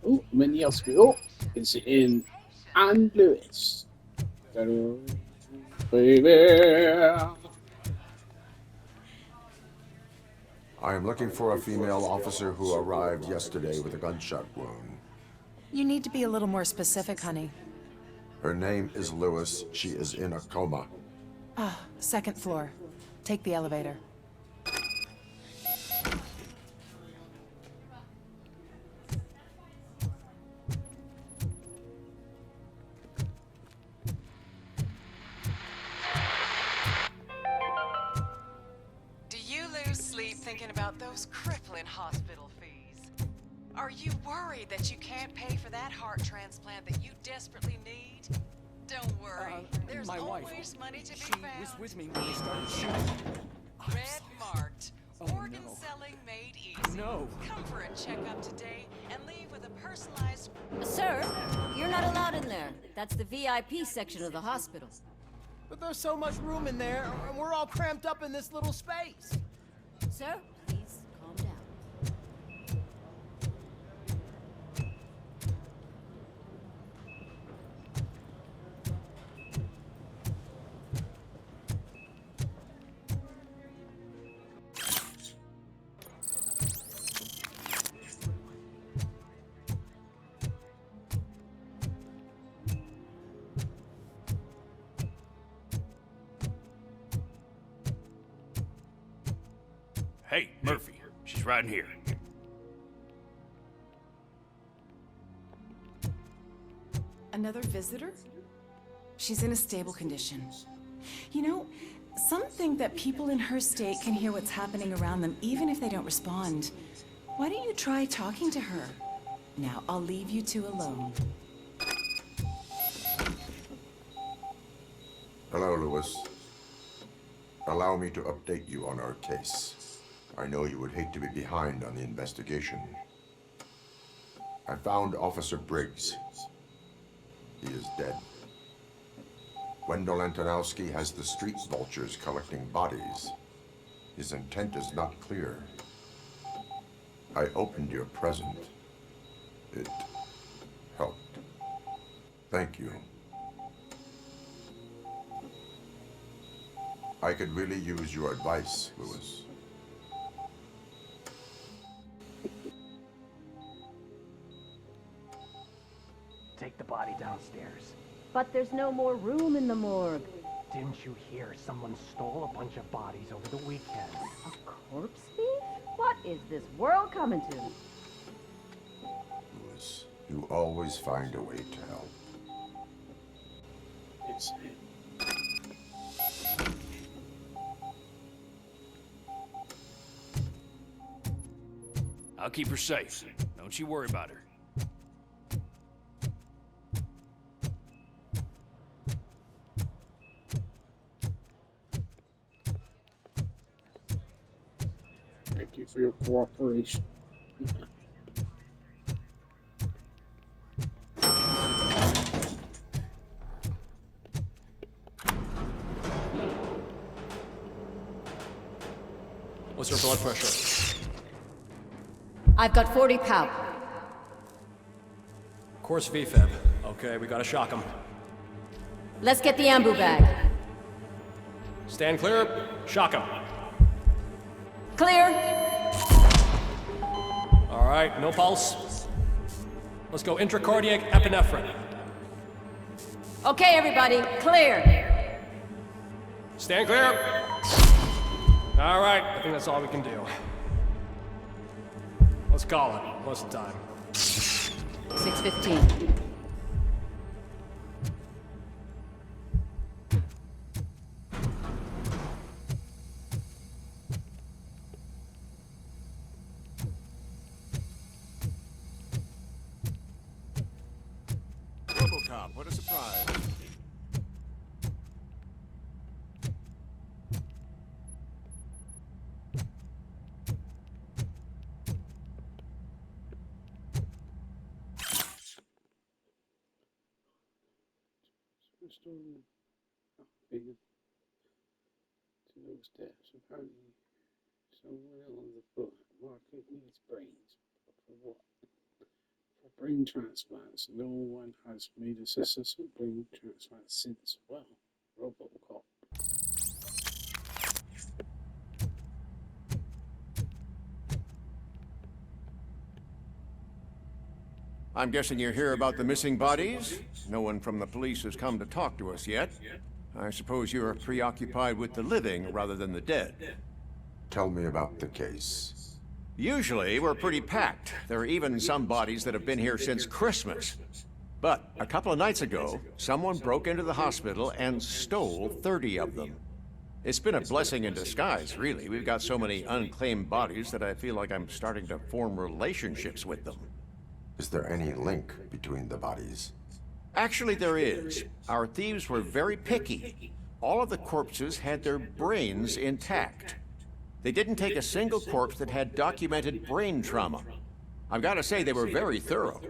Oh, many else we oh, it's in Anne Lewis. Baby. I am looking for a female officer who arrived yesterday with a gunshot wound. You need to be a little more specific, honey. Her name is Lewis. She is in a coma. Ah, second floor. Take the elevator. Do you lose sleep thinking about those crippling hospital fees? Are you worried that you can't pay for that heart transplant that you desperately need? Don't worry, there's my wife, always money to be she found. was with me when they started shooting. Red Marked. Oh, Organ no. selling made easy. No. Come for a checkup today and leave with a personalized... Sir, you're not allowed in there. That's the VIP section of the hospital. But there's so much room in there, and we're all cramped up in this little space. Sir, please calm down. Hey, Murphy. She's right in here. Another visitor? She's in a stable condition. You know, some think that people in her state can hear what's happening around them even if they don't respond. Why don't you try talking to her? Now, I'll leave you two alone. Hello, Lewis. Allow me to update you on our case. I know you would hate to be behind on the investigation. I found Officer Briggs. He is dead. Wendell Antonowski has the street vultures collecting bodies. His intent is not clear. I opened your present. It helped. Thank you. I could really use your advice, Lewis. Take the body downstairs. But there's no more room in the morgue. Didn't you hear someone stole a bunch of bodies over the weekend? A corpse thief? What is this world coming to? Lewis, you always find a way to help. It's I'll keep her safe. Don't you worry about her. thank you for your cooperation. What's her blood pressure? I've got 40 pow. Course VFib. Okay, we gotta shock him. Let's get the ambu bag. Stand clear. Shock him. Clear. All right, no pulse. Let's go intracardiac epinephrine. Okay, everybody, clear. Stand clear. All right, I think that's all we can do. Let's call it. What's the time? 6:15. Robocop, what a surprise. Restoring figure to those steps. Apparently, someone on the foot. Market needs brains. For what? For brain transplants. No one has made a successful brain transplant since. Well, Robocop. I'm guessing you're here about the missing bodies? No one from the police has come to talk to us yet. I suppose you're preoccupied with the living rather than the dead. Tell me about the case. Usually, we're pretty packed. There are even some bodies that have been here since Christmas. But a couple of nights ago, someone broke into the hospital and stole 30 of them. It's been a blessing in disguise, really. We've got so many unclaimed bodies that I feel like I'm starting to form relationships with them. Is there any link between the bodies? Actually, there is. Our thieves were very picky. All of the corpses had their brains intact. They didn't take a single corpse that had documented brain trauma. I've got to say, they were very thorough.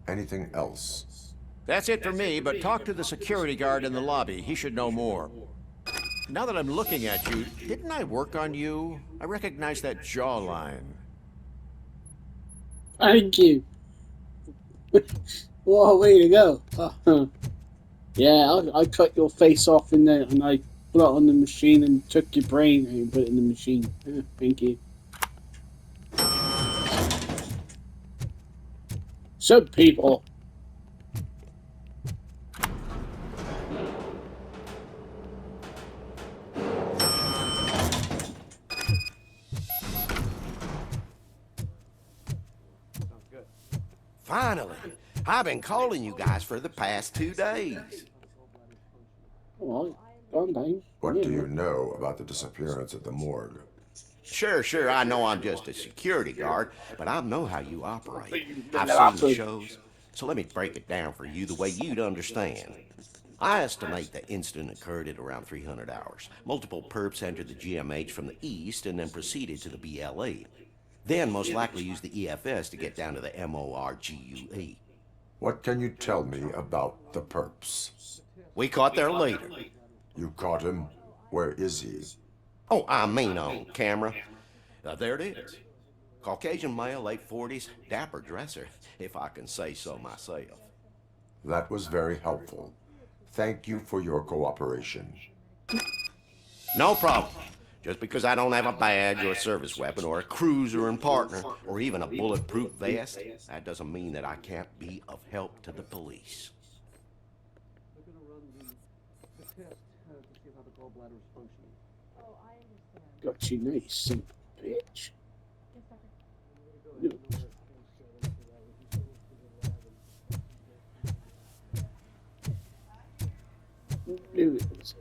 Anything else? That's it for me, but talk to the security guard in the lobby. He should know more. Now that I'm looking at you, didn't I work on you? I recognize that jawline. Thank you. What a way to go. Yeah, I cut your face off in there and I put it on the machine and took your brain and put it in the machine. Yeah, thank you. Some people. Finally, I've been calling you guys for the past 2 days. Alright, calm down. What do you know about the disappearance at the morgue? Sure, I know I'm just a security guard, but I know how you operate. I've seen the shows, so let me break it down for you the way you'd understand. I estimate the incident occurred at around 300 hours. Multiple perps entered the GMH from the east and then proceeded to the BLE. Then most likely used the EFS to get down to the MORGUE. What can you tell me about the perps? We caught their leader. You caught him? Where is he? Oh, I mean on camera. There it is. Caucasian male, late 40s, dapper dresser, if I can say so myself. That was very helpful. Thank you for your cooperation. No problem. Just because I don't have a badge or a service weapon or a cruiser and partner or even a bulletproof vest, that doesn't mean that I can't be of help to the police. Got you nice, son of a bitch. Knew it was.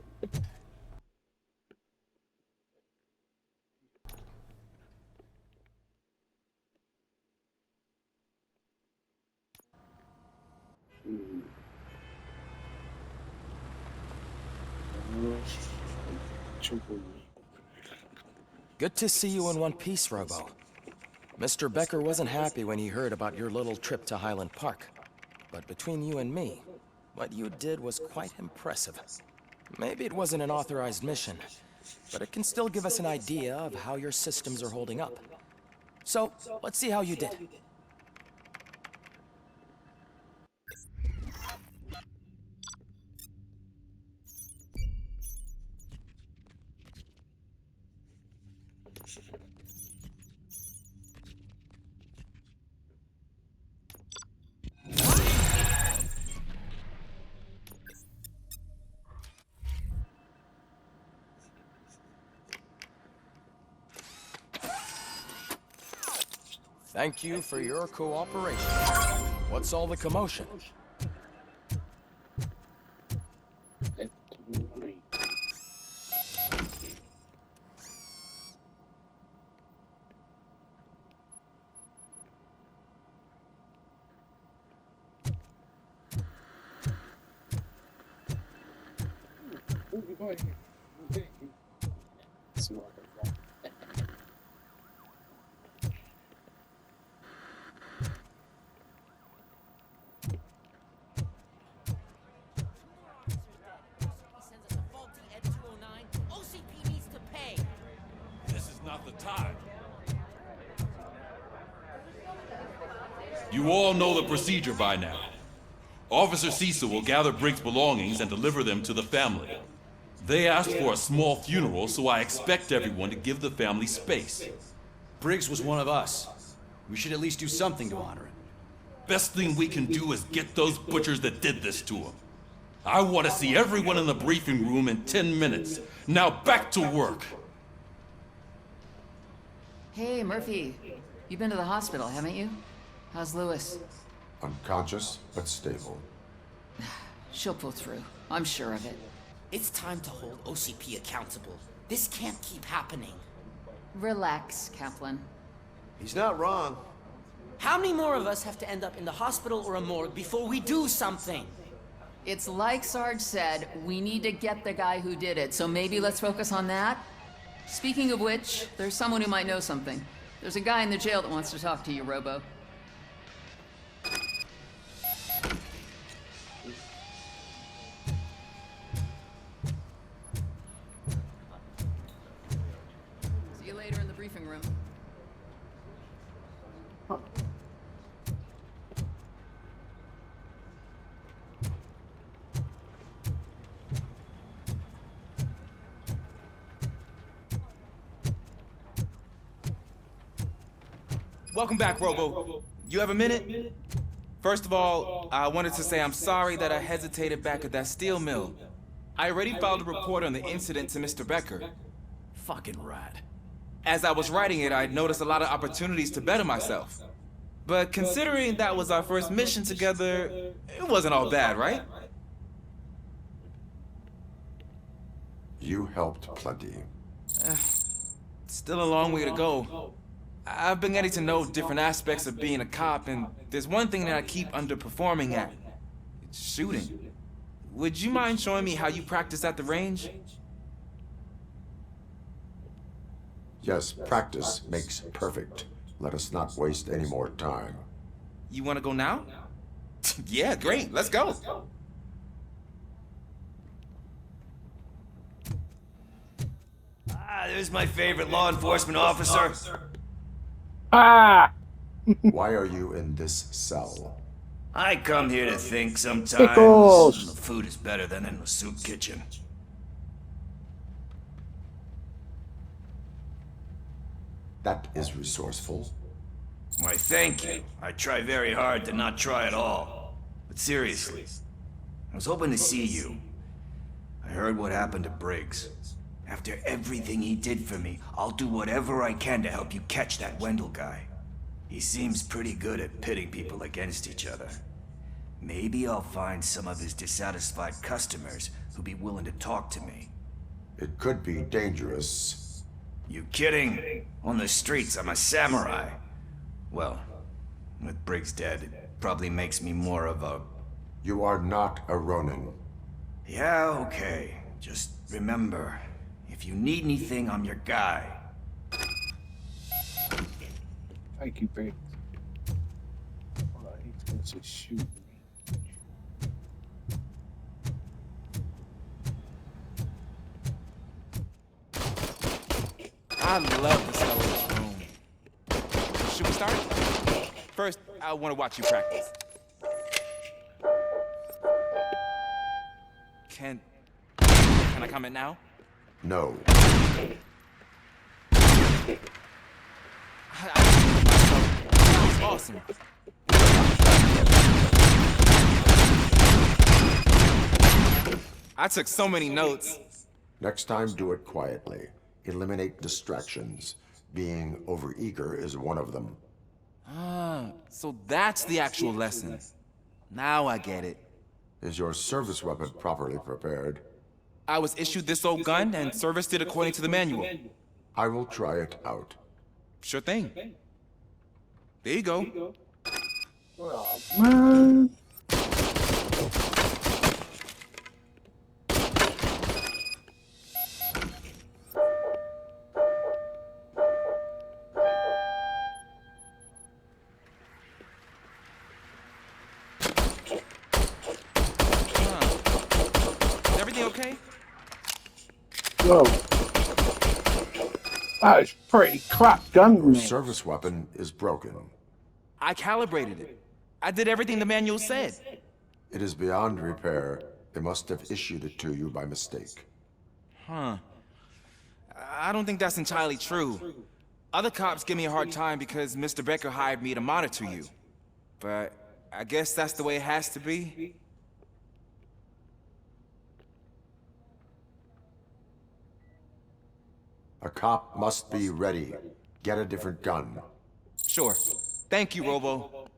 Good to see you in one piece, Robo. Mr. Becker wasn't happy when he heard about your little trip to Highland Park. But between you and me, what you did was quite impressive. Maybe it wasn't an authorized mission, but it can still give us an idea of how your systems are holding up. So, let's see how you did. Thank you for your cooperation. What's all the commotion? You all know the procedure by now. Officer Cecil will gather Briggs' belongings and deliver them to the family. They asked for a small funeral, so I expect everyone to give the family space. Briggs was one of us. We should at least do something to honor him. Best thing we can do is get those butchers that did this to him. I want to see everyone in the briefing room in 10 minutes. Now back to work. Hey, Murphy. You've been to the hospital, haven't you? How's Lewis? Unconscious, but stable. She'll pull through. I'm sure of it. It's time to hold OCP accountable. This can't keep happening. Relax, Kaplan. He's not wrong. How many more of us have to end up in the hospital or a morgue before we do something? It's like Sarge said, we need to get the guy who did it, so maybe let's focus on that? Speaking of which, there's someone who might know something. There's a guy in the jail that wants to talk to you, Robo. See you later in the briefing room. Welcome back, Robo. You have a minute? First of all, I wanted to say I'm sorry that I hesitated back at that steel mill. I already filed a report on the incident to Mr. Becker. Fucking rat. As I was writing it, I noticed a lot of opportunities to better myself. But considering that was our first mission together, it wasn't all bad, right? You helped plenty. Still a long way to go. I've been getting to know different aspects of being a cop, and there's one thing that I keep underperforming at. It's shooting. Would you mind showing me how you practice at the range? Yes, practice makes perfect. Let us not waste any more time. You want to go now? Yeah, great. Let's go. There's my favorite law enforcement officer. Ah! Why are you in this cell? I come here to think sometimes Pickles. the food is better than in the soup kitchen. That is resourceful. Why, thank you. I try very hard to not try at all. But seriously, I was hoping to see you. I heard what happened to Briggs. After everything he did for me, I'll do whatever I can to help you catch that Wendell guy. He seems pretty good at pitting people against each other. Maybe I'll find some of his dissatisfied customers who'll be willing to talk to me. It could be dangerous. You kidding? On the streets, I'm a samurai. Well, with Briggs dead, it probably makes me more of a... You are not a Ronin. Yeah, okay. Just remember, if you need anything, I'm your guy. Thank you, Briggs. Oh, he's going to shoot me. I love the smell of this room. Should we start? First, I want to watch you practice. Can I comment now? No. That was awesome. I took so many notes. Next time, do it quietly. Eliminate distractions. Being overeager is one of them. Ah, so that's the actual lesson. Now I get it. Is your service weapon properly prepared? I was issued this old gun and serviced it according to the manual. I will try it out. Sure thing. There you go. Oh, man. Is everything okay? Whoa. That is pretty crap gun, Your man. service weapon is broken. I calibrated it. I did everything the manual said. It is beyond repair. They must have issued it to you by mistake. Huh. I don't think that's entirely true. Other cops give me a hard time because Mr. Becker hired me to monitor you. But I guess that's the way it has to be. A cop must be ready. Get a different gun. Sure. Thank you, Robo.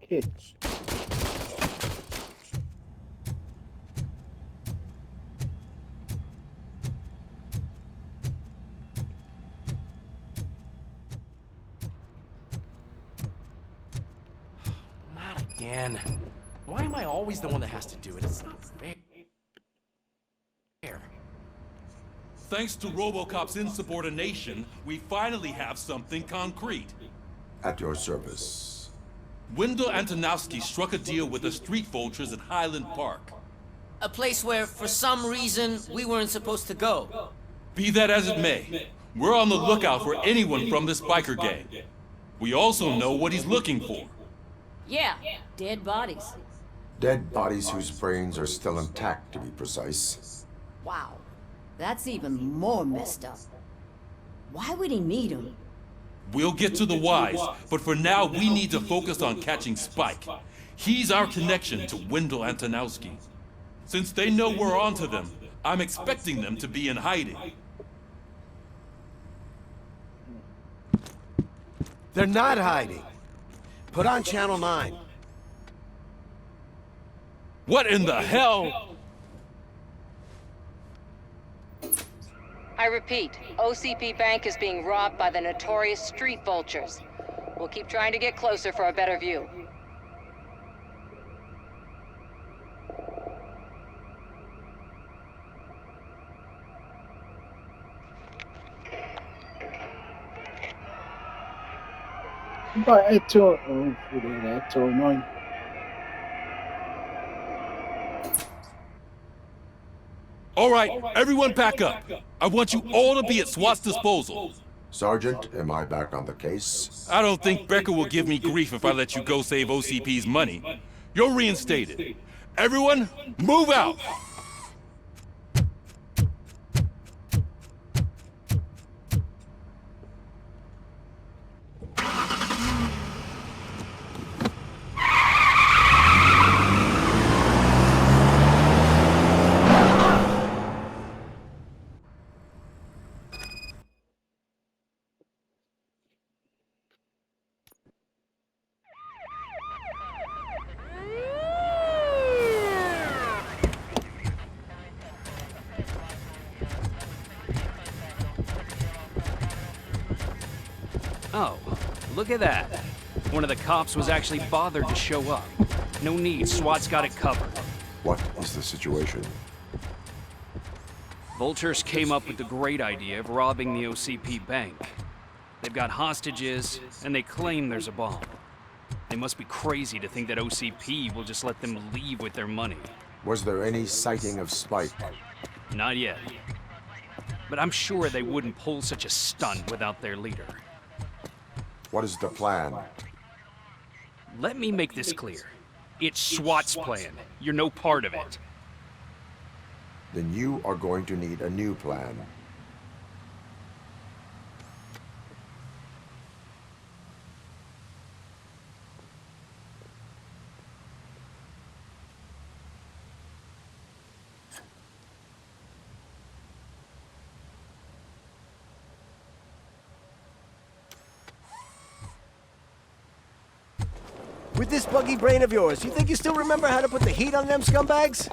Kids. Not again. Why am I always the one that has to do it? It's not fair. Thanks to Robocop's insubordination, we finally have something concrete. At your service. Wendell Antonowski struck a deal with the street vultures at Highland Park. A place where, for some reason, we weren't supposed to go. Be that as it may, we're on the lookout for anyone from this biker gang. We also know what he's looking for. Yeah, dead bodies. Dead bodies whose brains are still intact, to be precise. Wow, that's even more messed up. Why would he need them? We'll get to the whys, but for now we need to focus on catching Spike. He's our connection to Wendell Antonowski. Since they know we're onto them, I'm expecting them to be in hiding. They're not hiding. Put on Channel 9. What in the hell? I repeat, OCP Bank is being robbed by the notorious street vultures. We'll keep trying to get closer for a better view. Right, head to head to 9. All right, everyone back up. I want you all to be at SWAT's disposal. Sergeant, am I back on the case? I don't think Becker will give me grief if I let you go save OCP's money. You're reinstated. Everyone, move out! Oh, look at that. One of the cops was actually bothered to show up. No need, SWAT's got it covered. What is the situation? Vultures came up with the great idea of robbing the OCP bank. They've got hostages, and they claim there's a bomb. They must be crazy to think that OCP will just let them leave with their money. Was there any sighting of Spike? Not yet. But I'm sure they wouldn't pull such a stunt without their leader. What is the plan? Let me make this clear. It's SWAT's plan. You're no part of it. Then you are going to need a new plan. With this buggy brain of yours, you think you still remember how to put the heat on them scumbags?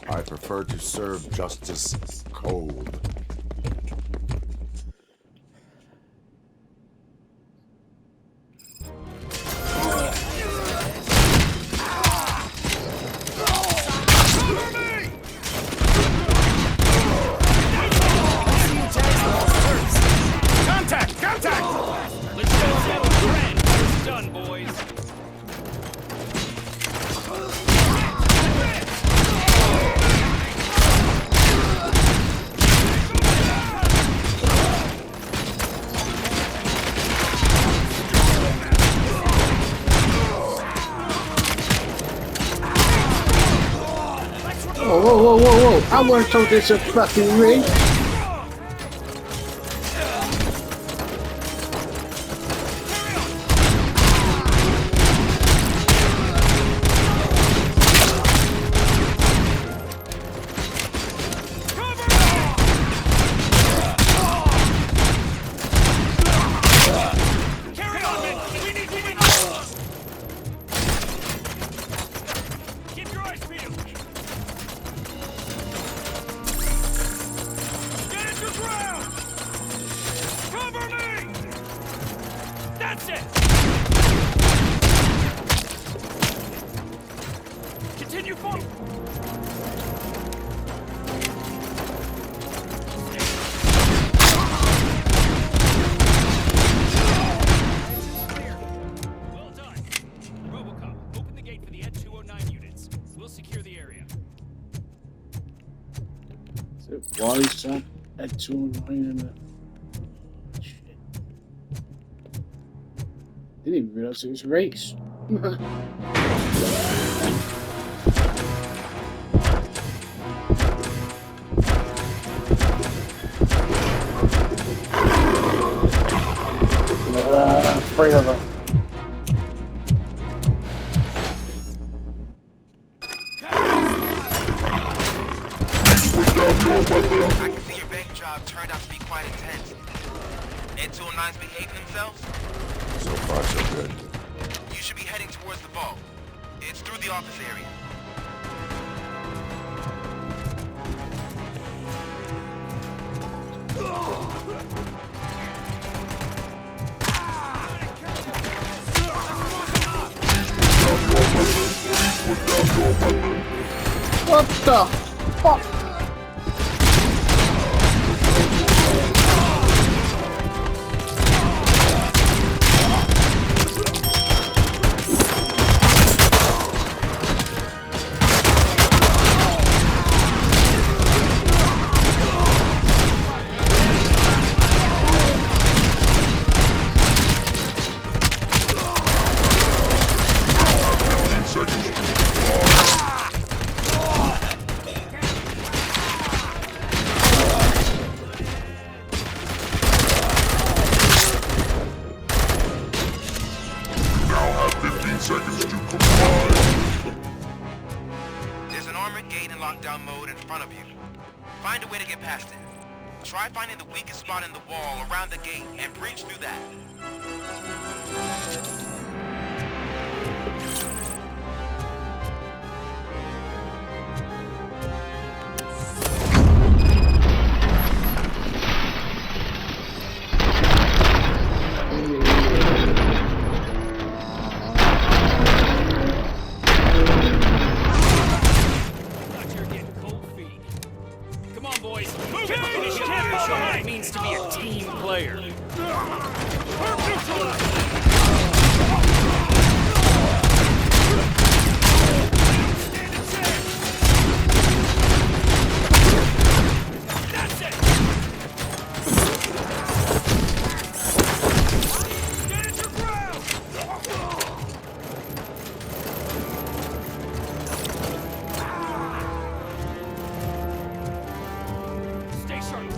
I prefer to serve justice cold. Contact! Contact! Let's go settle friend. It's done, boys. whoa, whoa, whoa! I weren't told this a fucking ring. Robocop, open the gate for the Ed-209 units. We'll secure the area. Why is that Ed-209 in there? Shit. Didn't even realize it was a race. Three of them. I can see your bank job turned out to be quite intense. Ed-209's behaving themselves? So far, so good. You should be heading towards the vault. It's through the office area. What the fuck? There's an armored gate in lockdown mode in front of you. Find a way to get past it. Try finding the weakest spot in the wall around the gate and breach through that. Come on, boys. Move it! Finish it! Show what it means to be a team player. That's it! Stand your ground! Stay sharp.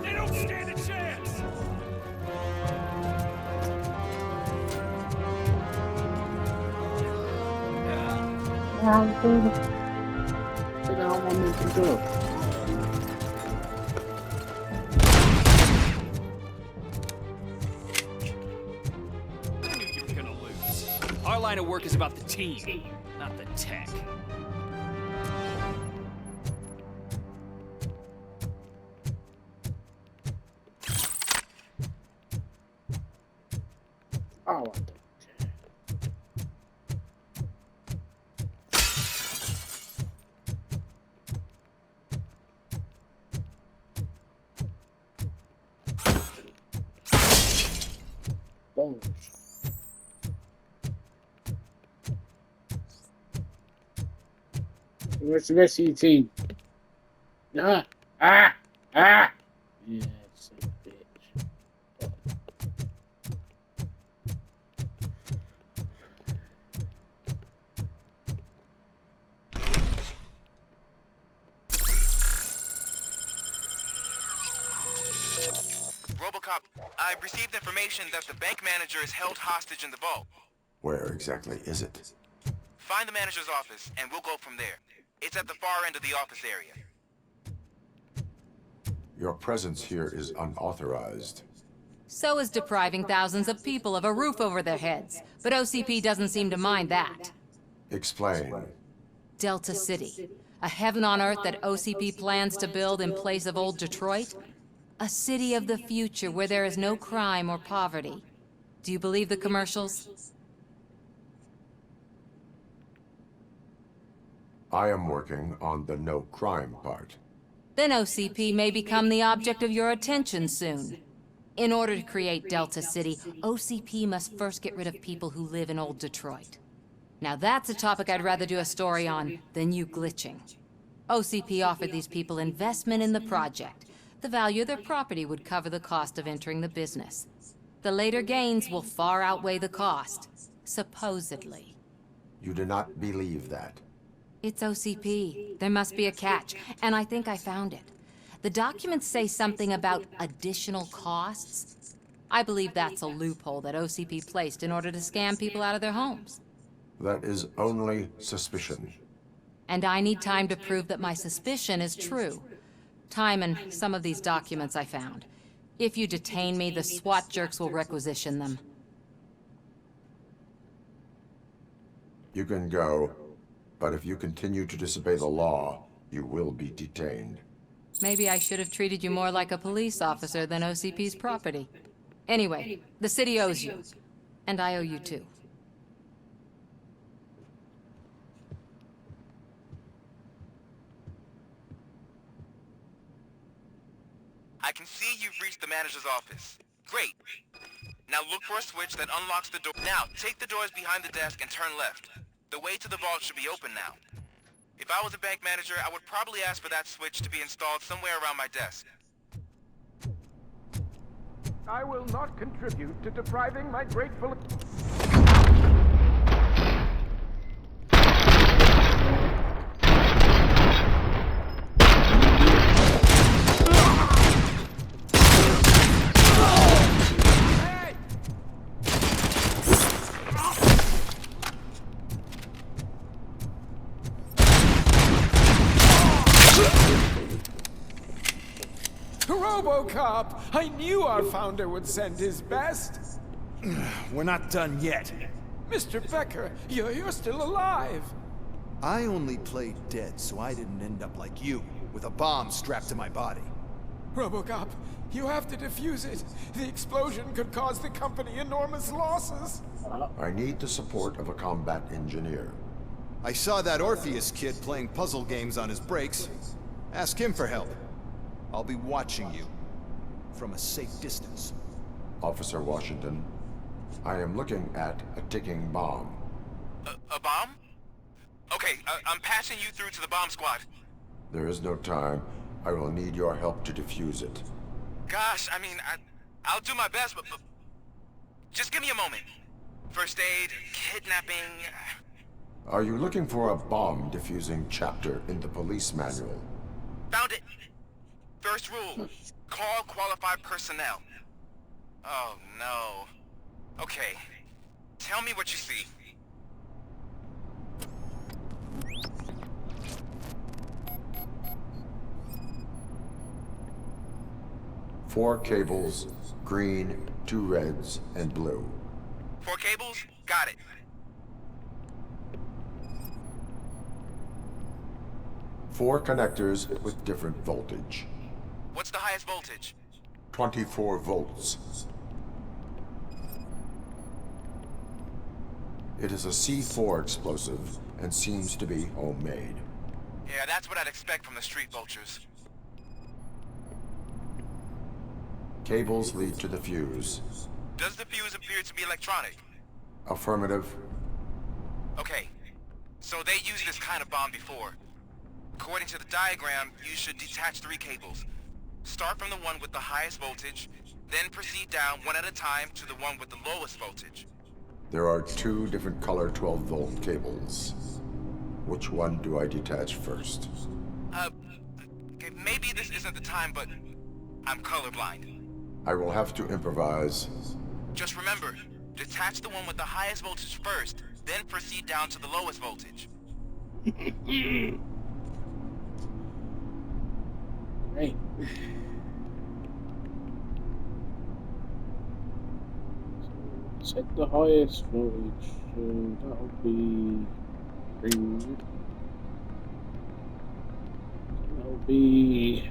They don't stand a chance. Figure out what we can do. I knew you were gonna lose. Our line of work is about the team, not the tech. Oh, what the balls. Where's the rest of your team? Ah! Ah! Ah! Yeah, son of a bitch. Robocop, I've received information that the bank manager is held hostage in the vault. Where exactly is it? Find the manager's office, and we'll go from there. It's at the far end of the office area. Your presence here is unauthorized. So is depriving thousands of people of a roof over their heads. But OCP doesn't seem to mind that. Explain. Delta City. A heaven on earth that OCP plans to build in place of old Detroit? A city of the future where there is no crime or poverty. Do you believe the commercials? I am working on the no crime part. Then OCP may become the object of your attention soon. In order to create Delta City, OCP must first get rid of people who live in old Detroit. Now that's a topic I'd rather do a story on than you glitching. OCP offered these people investment in the project. The value of their property would cover the cost of entering the business. The later gains will far outweigh the cost, supposedly. You do not believe that. It's OCP. There must be a catch, and I think I found it. The documents say something about additional costs. I believe that's a loophole that OCP placed in order to scam people out of their homes. That is only suspicion. And I need time to prove that my suspicion is true. Time and some of these documents I found. If you detain me, the SWAT jerks will requisition them. You can go, but if you continue to disobey the law, you will be detained. Maybe I should have treated you more like a police officer than OCP's property. Anyway, the city owes you. And I owe you too. I can see you've reached the manager's office. Great. Now look for a switch that unlocks the door. Now, take the doors behind the desk and turn left. The way to the vault should be open now. If I was a bank manager, I would probably ask for that switch to be installed somewhere around my desk. I will not contribute to depriving my grateful... Robocop! I knew our founder would send his best. We're not done yet. Mr. Becker, you're still alive. I only played dead so I didn't end up like you, with a bomb strapped to my body. Robocop, you have to defuse it. The explosion could cause the company enormous losses. I need the support of a combat engineer. I saw that Orpheus kid playing puzzle games on his breaks. Ask him for help. I'll be watching you from a safe distance. Officer Washington, I am looking at a ticking bomb. A bomb? Okay, I'm passing you through to the bomb squad. There is no time. I will need your help to defuse it. Gosh, I mean, I'll do my best, but just give me a moment. First aid, kidnapping... Are you looking for a bomb defusing chapter in the police manual? Found it! First rule, call qualified personnel. Oh no. Okay, tell me what you see. Four cables, green, 2 reds, and blue. 4 cables? Got it. Four connectors with different voltage. What's the highest voltage? 24 volts. It is a C4 explosive and seems to be homemade. Yeah, that's what I'd expect from the street vultures. Cables lead to the fuse. Does the fuse appear to be electronic? Affirmative. Okay, so they used this kind of bomb before. According to the diagram, you should detach 3 cables. Start from the one with the highest voltage, then proceed down one at a time to the one with the lowest voltage. There are 2 different color 12-volt cables. Which one do I detach first? Okay, maybe this isn't the time, but I'm colorblind. I will have to improvise. Just remember, detach the one with the highest voltage first, then proceed down to the lowest voltage. Right. Set the highest voltage, so that'll be green. That'll be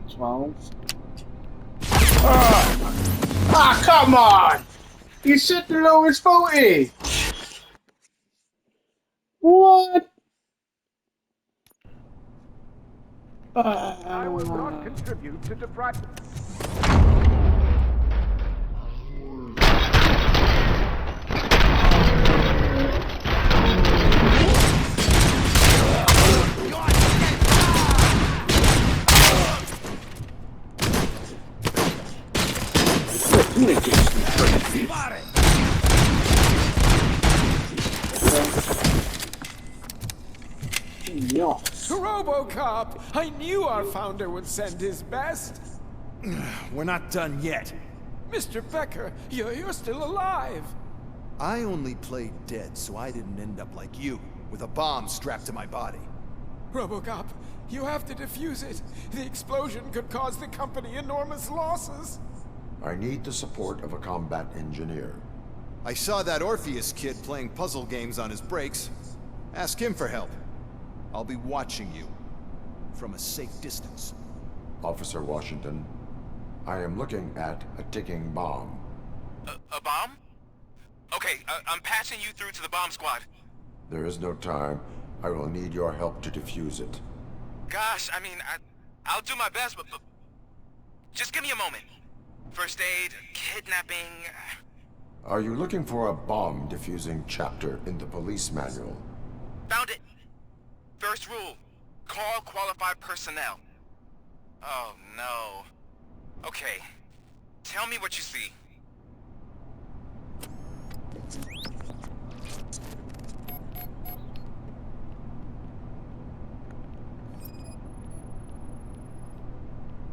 12. Ah, come on! You set the lowest voltage! What? I will not contribute to deprive. Robocop! I knew our founder would send his best. We're not done yet. Mr. Becker, you're still alive. I only played dead so I didn't end up like you, with a bomb strapped to my body. Robocop, you have to defuse it. The explosion could cause the company enormous losses. I need the support of a combat engineer. I saw that Orpheus kid playing puzzle games on his breaks. Ask him for help. I'll be watching you from a safe distance. Officer Washington, I am looking at a ticking bomb. A bomb? Okay, I'm passing you through to the bomb squad. There is no time. I will need your help to defuse it. Gosh, I mean, I'll do my best, but just give me a moment. First aid, kidnapping... Are you looking for a bomb defusing chapter in the police manual? Found it. First rule, call qualified personnel. Oh, no. Okay, tell me what you see.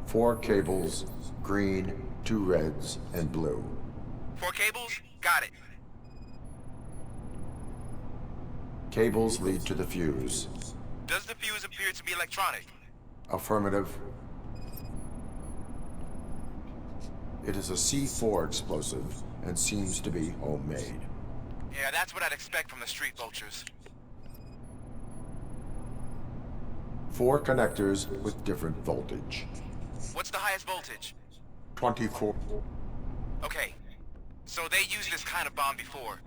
Four cables, green, 2 reds, and blue. 4 cables? Got it. Cables lead to the fuse. Does the fuse appear to be electronic? Affirmative. It is a C4 explosive and seems to be homemade. Yeah, that's what I'd expect from the street vultures. 4 connectors with different voltage. What's the highest voltage? 24. Okay, so they used this kind of bomb before.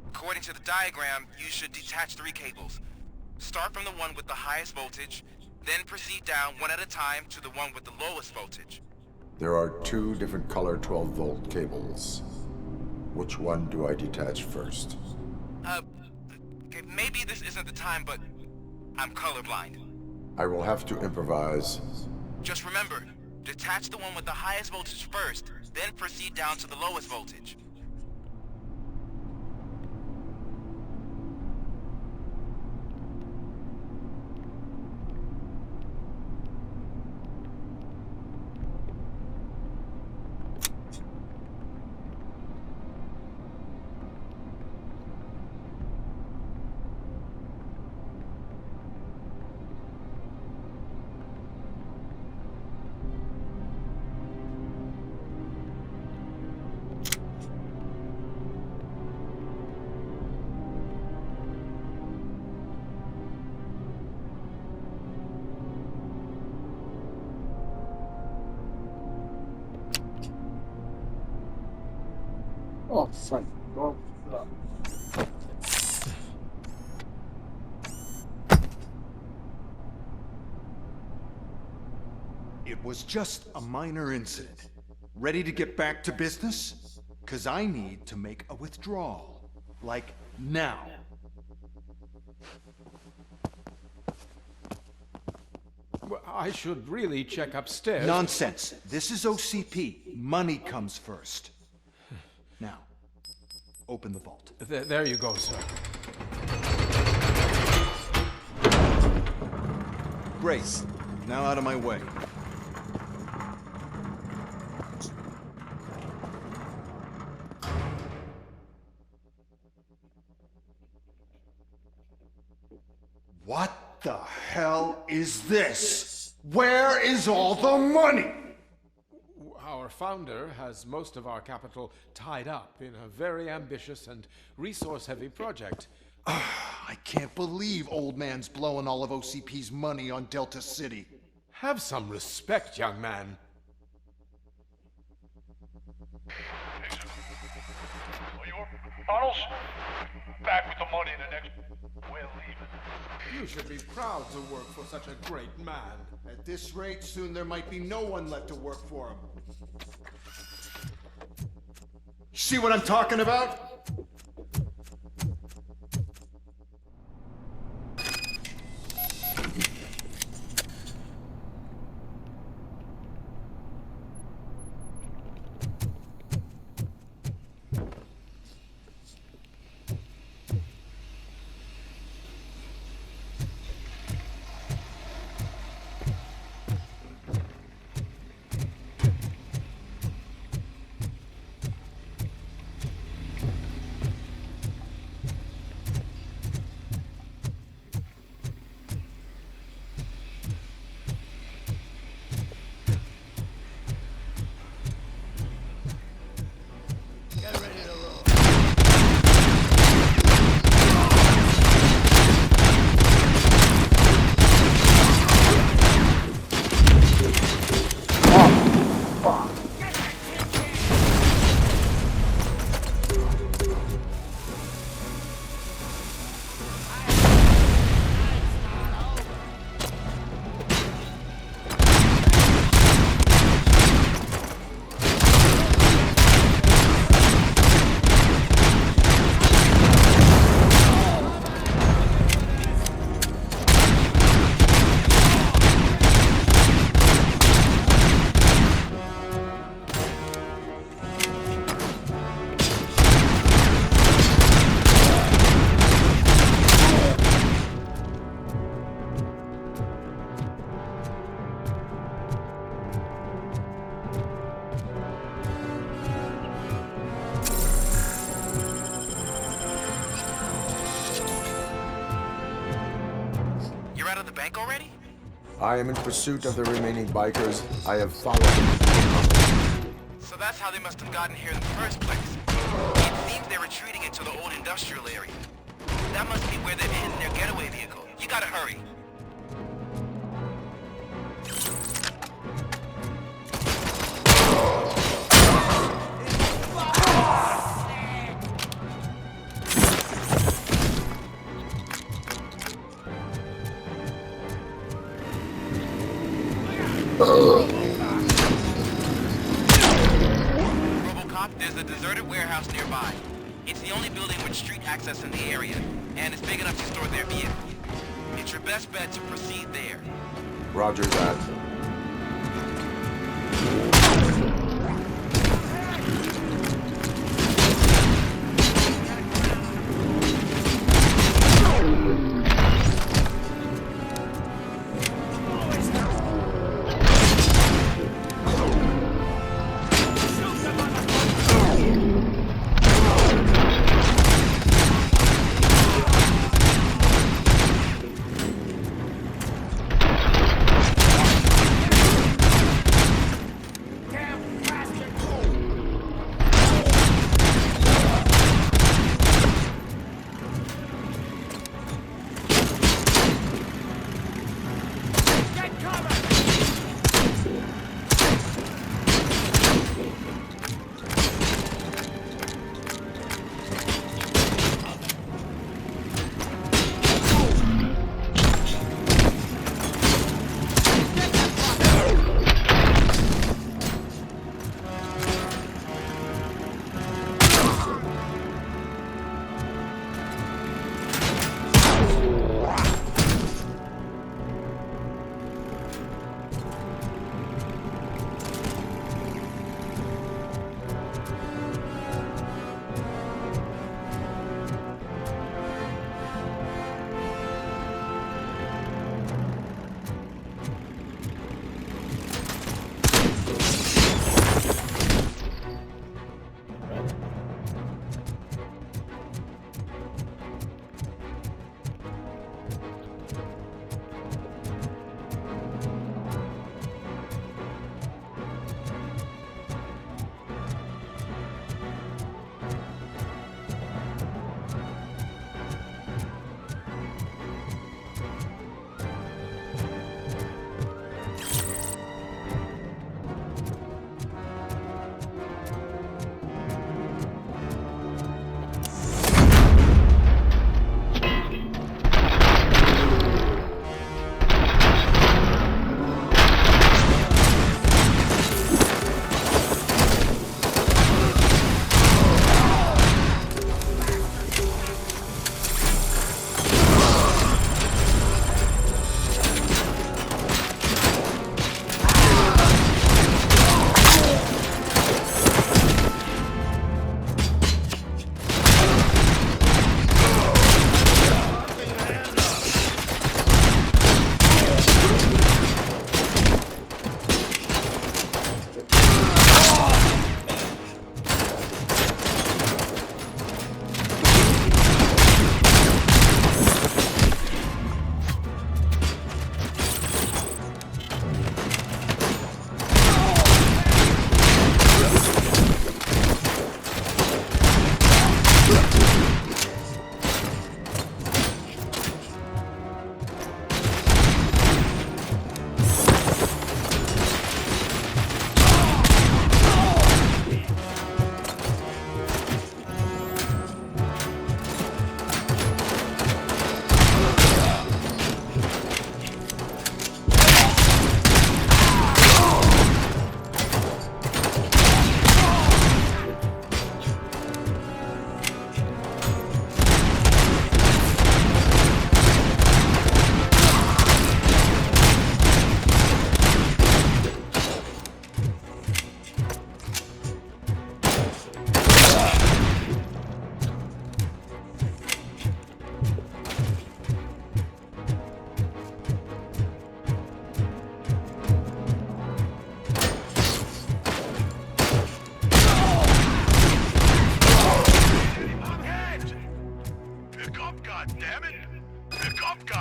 According to the diagram, you should detach 3 cables. Start from the one with the highest voltage, then proceed down one at a time to the one with the lowest voltage. There are 2 different color 12-volt cables. Which one do I detach first? Okay, maybe this isn't the time, but I'm colorblind. I will have to improvise. Just remember, detach the one with the highest voltage first, then proceed down to the lowest voltage. Oh, thank God. It was just a minor incident. Ready to get back to business? 'Cause I need to make a withdrawal. Like, now. Well, I should really check upstairs. Nonsense. This is OCP. Money comes first. Now, open the vault. There you go, sir. Great. Now out of my way. What the hell is this? Where is all the money? Our founder has most of our capital tied up in a very ambitious and resource-heavy project. I can't believe old man's blowing all of OCP's money on Delta City. Have some respect, young man. Tunnels? Back with the money in the next... We're leaving. You should be proud to work for such a great man. At this rate, soon there might be no one left to work for him. See what I'm talking about? I am in pursuit of the remaining bikers. I have followed them. So that's how they must have gotten here in the first place. It seems they're retreating into the old industrial area. That must be where they've hidden their getaway vehicle. You gotta hurry. Robocop, there's a deserted warehouse nearby. It's the only building with street access in the area, and it's big enough to store their vehicle. It's your best bet to proceed there. Roger that.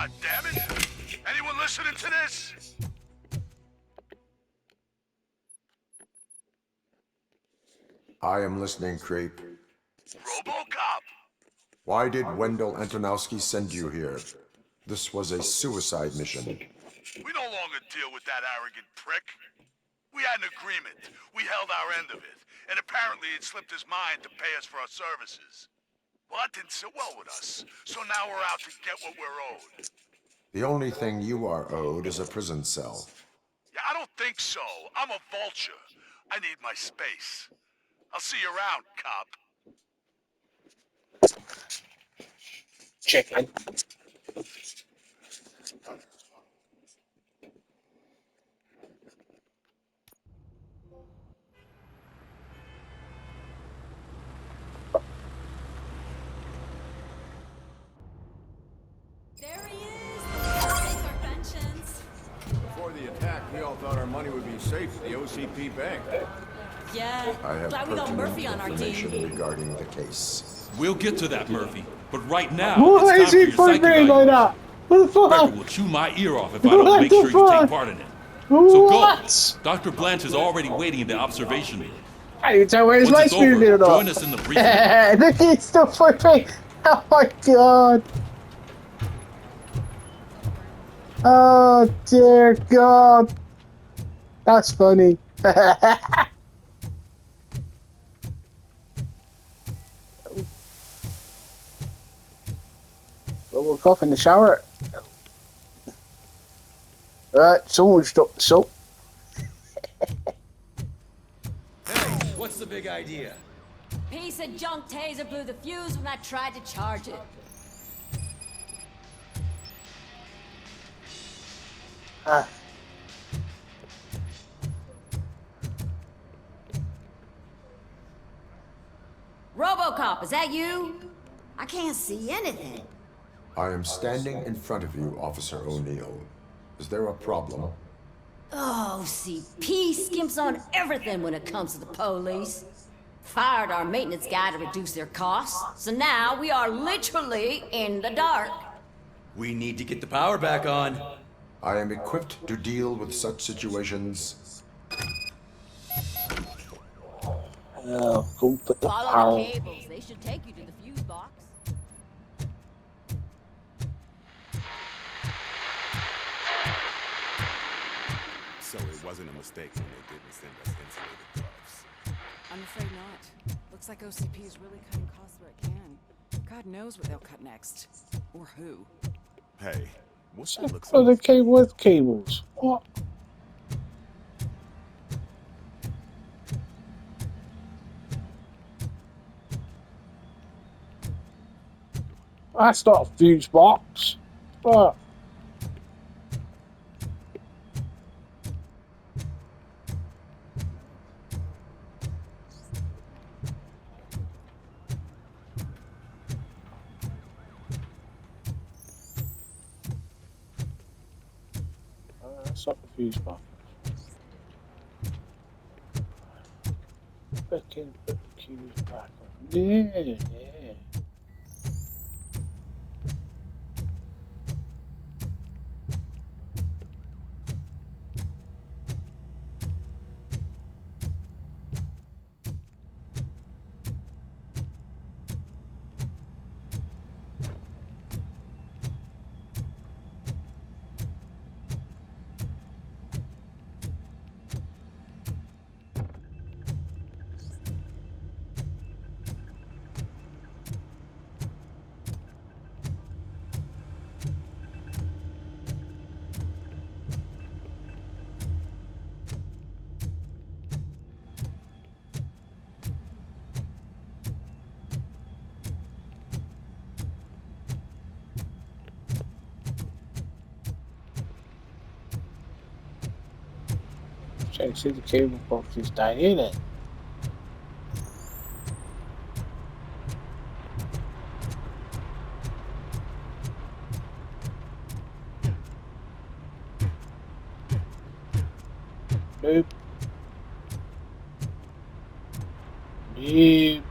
God damn it! Anyone listening to this? I am listening, creep. Robocop! Why did Wendell Antonowski send you here? This was a suicide mission. We no longer deal with that arrogant prick. We had an agreement. We held our end of it. And apparently it slipped his mind to pay us for our services. Well, that didn't sit well with us. So now we're out to get what we're owed. The only thing you are owed is a prison cell. Yeah, I don't think so. I'm a vulture. I need my space. I'll see you around, cop. Chicken. There he is! Take our pensions. Before the attack, we all thought our money would be safe at the OCP bank. Yeah, I have glad we got pertinent Murphy on our information team. regarding the case. We'll get to that, Murphy. But right now, Why it's is time he for your psych fighting like that? What the fuck? Becker will chew my ear off if I What don't make the sure you fuck? take part in it. So What? go. Dr. Blanche is already waiting in the observation room. I didn't tell where his Once light it's speed over, or not. join us in the briefing room. Look, he's still fighting. Oh my god. Oh dear god. That's funny. Robocop in the shower. Someone stop the soap. What's the big idea? Piece of junk taser blew the fuse when I tried to charge it. Robocop, is that you? I can't see anything. I am standing in front of you, Officer O'Neill. Is there a problem? Oh, CP skimps on everything when it comes to the police. Fired our maintenance guy to reduce their costs, so now we are literally in the dark. We need to get the power back on. I am equipped to deal with such situations. Oh, go put the Follow power. the cables. They should take you to the fuse box. So it wasn't a mistake when they didn't send us insulated gloves. I'm afraid not. Looks like OCP is really cutting costs where it can. God knows what they'll cut next. Or who. Hey, what's that look Oh, the cable with cables. What? That's not a fuse box. What? That's not the fuse box. Back in, put the fuse back on. Yeah, yeah. Check, see the cable box is down in it. Nope. Nope.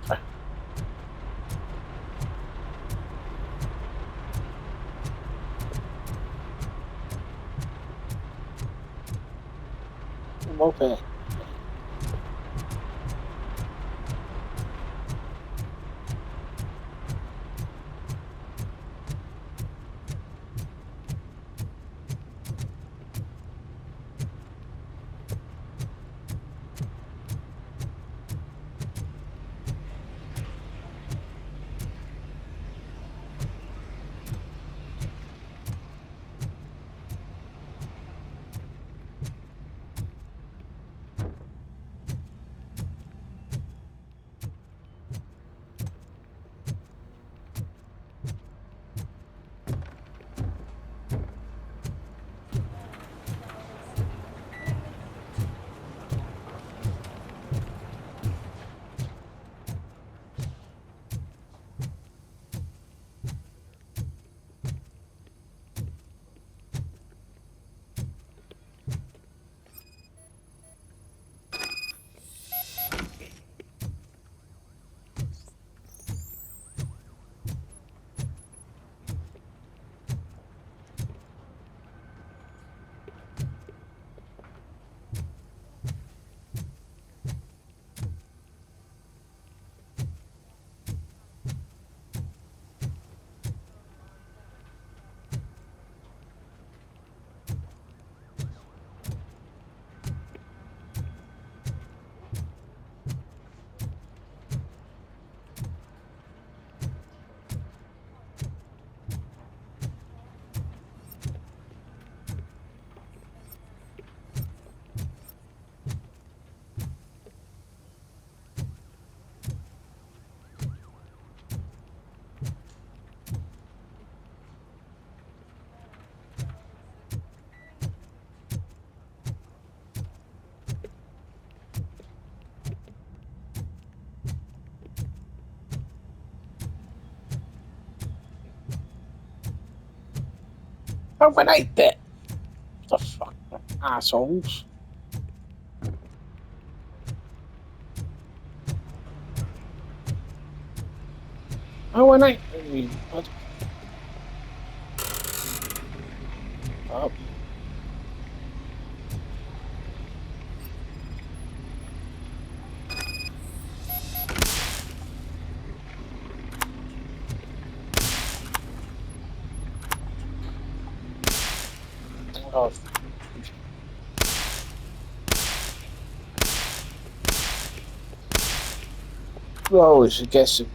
Okay. Oh, when I did. The fuck, assholes. Oh, when I. What? Oh. Oh. Oh, I guess it.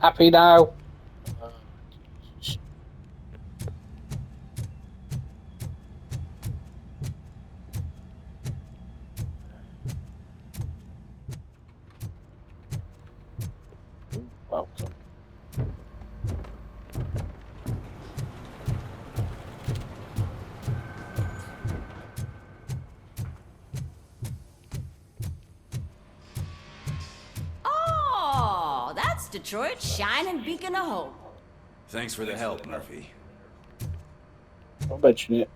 Happy now? Welcome. Oh, that's Detroit's shining beacon of hope. Thanks for the help, Murphy. I'll mention it.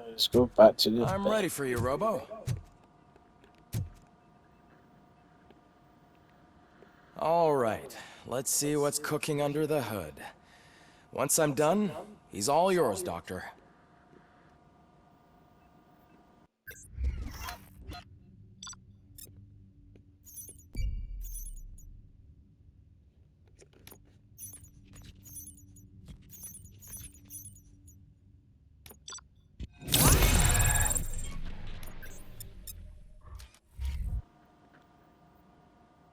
Let's go back to the. I'm ready for you, Robo. All right, let's see what's cooking under the hood. Once I'm done, he's all yours, Doctor.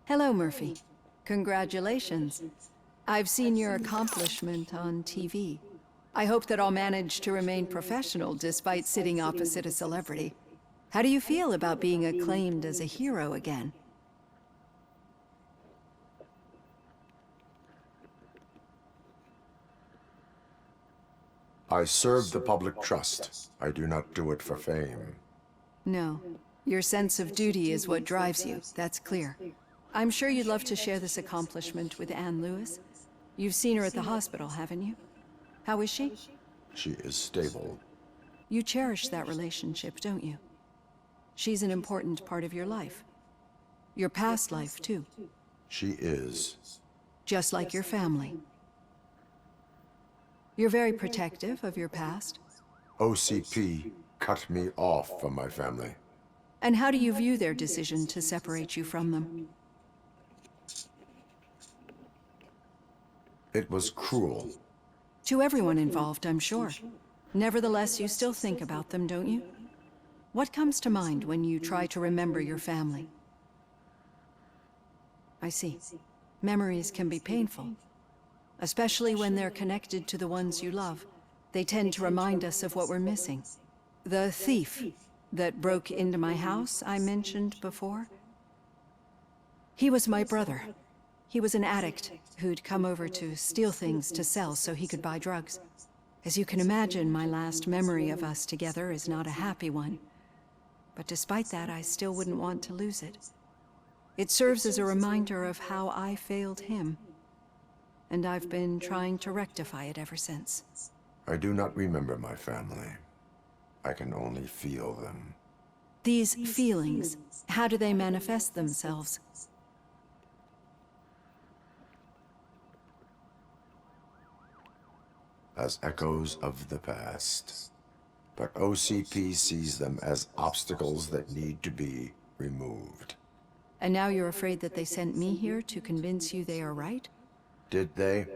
Hello, Murphy. Congratulations. I've seen your accomplishment on TV. I hope that I'll manage to remain professional despite sitting opposite a celebrity. How do you feel about being acclaimed as a hero again? I serve the public trust. I do not do it for fame. No. Your sense of duty is what drives you, that's clear. I'm sure you'd love to share this accomplishment with Anne Lewis. You've seen her at the hospital, haven't you? How is she? She is stable. You cherish that relationship, don't you? She's an important part of your life. Your past life, too. She is. Just like your family. You're very protective of your past. OCP cut me off from my family. And how do you view their decision to separate you from them? It was cruel. To everyone involved, I'm sure. Nevertheless, you still think about them, don't you? What comes to mind when you try to remember your family? I see. Memories can be painful, especially when they're connected to the ones you love. They tend to remind us of what we're missing. The thief that broke into my house I mentioned before, he was my brother. He was an addict who'd come over to steal things to sell so he could buy drugs. As you can imagine, my last memory of us together is not a happy one. But despite that, I still wouldn't want to lose it. It serves as a reminder of how I failed him. And I've been trying to rectify it ever since. I do not remember my family. I can only feel them. These feelings, how do they manifest themselves? As echoes of the past. But OCP sees them as obstacles that need to be removed. And now you're afraid that they sent me here to convince you they are right? Did they?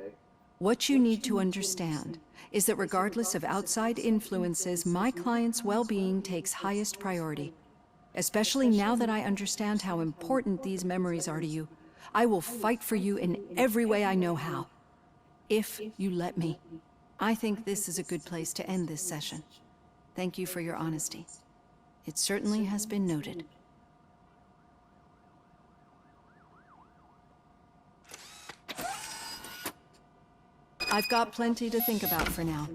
What you need to understand is that regardless of outside influences, my client's well-being takes highest priority. Especially now that I understand how important these memories are to you. I will fight for you in every way I know how. If you let me. I think this is a good place to end this session. Thank you for your honesty. It certainly has been noted. I've got plenty to think about for now.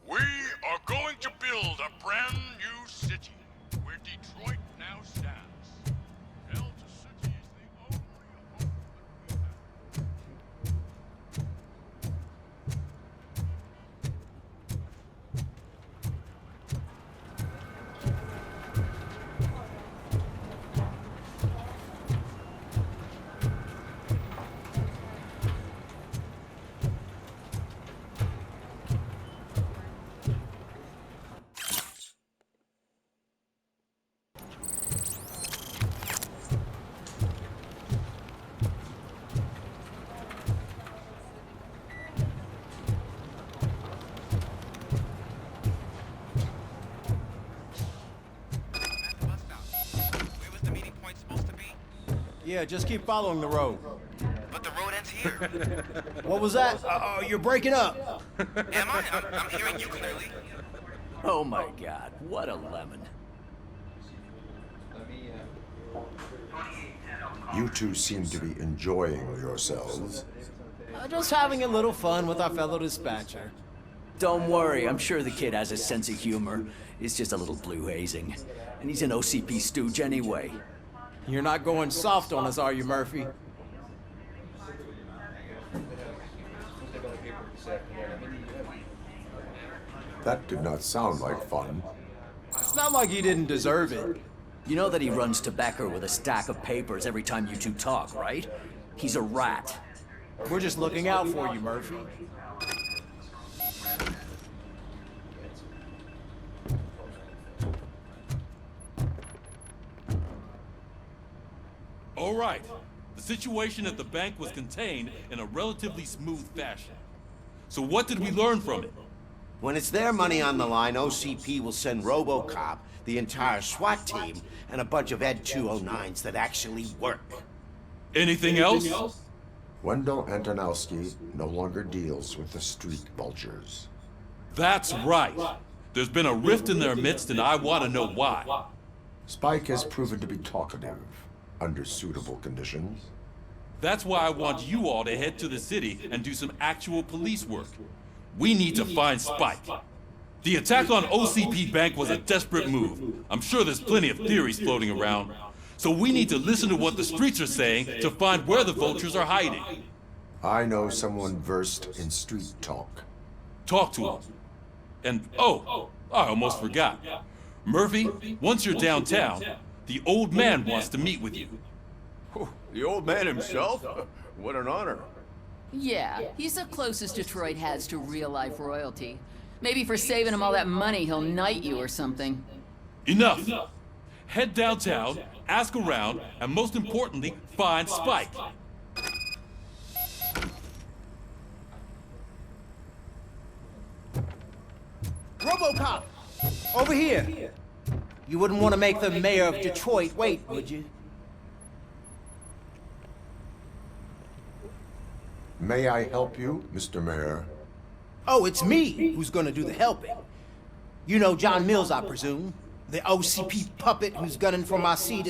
We are going to build a brand new city where Detroit now stands. Delta City is the only hope that we have. Yeah, just keep following the road. But the road ends here. What was that? You're breaking up. Am I? I'm hearing you clearly. Oh my god, what a lemon. You two seem to be enjoying yourselves. Just having a little fun with our fellow dispatcher. Don't worry, I'm sure the kid has a sense of humor. It's just a little blue hazing. And he's an OCP stooge anyway. You're not going soft on us, are you, Murphy? That did not sound like fun. It's not like he didn't deserve it. You know that he runs to Becker with a stack of papers every time you two talk, right? He's a rat. We're just looking out for you, Murphy. All right. The situation at the bank was contained in a relatively smooth fashion. So what did we learn from it? When it's their money on the line, OCP will send Robocop, the entire SWAT team, and a bunch of Ed 209s that actually work. Anything else? Wendell Antonowski no longer deals with the street vultures. That's right. There's been a rift in their midst, and I want to know why. Spike has proven to be talkative, under suitable conditions. That's why I want you all to head to the city and do some actual police work. We need to find Spike. The attack on OCP Bank was a desperate move. I'm sure there's plenty of theories floating around. So we need to listen to what the streets are saying to find where the vultures are hiding. I know someone versed in street talk. Talk to him. And, oh, I almost forgot. Murphy, once you're downtown, the old man wants to meet with you. The old man himself? What an honor. Yeah, he's the closest Detroit has to real-life royalty. Maybe for saving him all that money, he'll knight you or something. Enough! Head downtown, ask around, and most importantly, find Spike. Robocop! Over here! You wouldn't want to make the mayor of Detroit wait, would you? May I help you, Mr. Mayor? Oh, it's me who's gonna do the helping. You know John Mills, I presume? The OCP puppet who's gunning for my seat